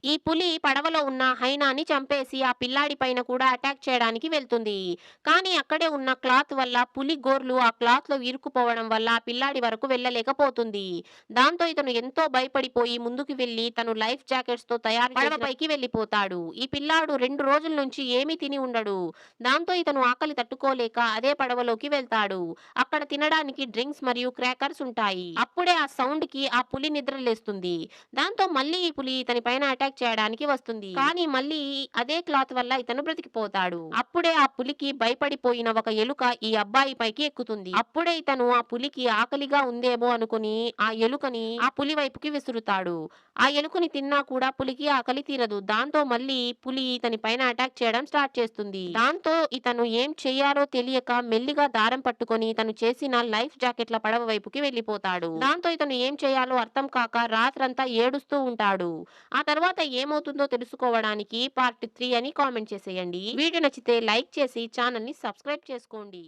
ఈ పులి పడవలో ఉన్న హైనాని చంపేసి ఆ పిల్లాడి పైన కూడా అటాక్ చేయడానికి వెళ్తుంది. కానీ అక్కడే ఉన్న క్లాత్ వల్ల పులి గోర్లు ఆ క్లాత్‌లో ఇరుక్కుపోవడం వల్ల ఆ పిల్లాడి వరకు వెళ్ళలేకపోతుంది. దాంతో ఇతను ఎంతో భయపడిపోయి ముందుకు వెళ్లి తను లైఫ్ జాకెట్స్‌తో తయారు చేసిన పడవపైకి వెళ్ళిపోతాడు. ఈ పిల్లాడు 2 రోజుల నుంచి ఏమీ తిని ఉండడు. దాంతో ఇతను ఆకలి తట్టుకోలేక అదే పడవలోకి వెళ్తాడు. అక్కడ తినడానికి డ్రింక్స్ మరియు క్రాకర్స్ ఉంటాయి. అప్పుడే ఆ సౌండ్‌కి ఆ పులి నిద్రలేస్తుంది. దాంతో మళ్ళీ ఈ పులి ఇతని పైన అటాక్ చేయడానికి వస్తుంది. కానీ మళ్ళీ అదే క్లాత్ వల్ల ఇతను బ్రతికిపోతాడు. అప్పుడే ఆ పులికి భయపడిపోయిన ఒక ఎలుక ఈ అబ్బాయి పైకి ఎక్కుతుంది. అప్పుడే ఇతను ఆ పులికి ఆకలిగా ఉందేమో అనుకుని ఆ ఎలుకని ఆ పులి వైపుకి విసురుతాడు. ఆ ఎలుకని తిన్నా కూడా పులికి ఆకలి తీరదు. దాంతో మళ్ళీ పులి ఇతని పైన అటాక్ చేయడం స్టార్ట్ చేస్తుంది. దాంతో ఇతను ఏం చెయ్యాలో తెలియక మెల్లిగా దారం పట్టుకొని తను చేసిన లైఫ్ జాకెట్ల పడవ వైపుకి వెళ్ళిపోతాడు. దాంతో ఇతను ఏం చేయాలో అర్థం కాక రాత్రంతా ఏడుస్తూ ఉంటాడు. ఆ తర్వాత ఏమవుతుందో తెలుసుకోవడానికి పార్ట్ 3 అని కామెంట్ చేసేయండి. వీడియో నచ్చితే లైక్ చేసి ఛానల్ ని సబ్స్క్రైబ్ చేసుకోండి.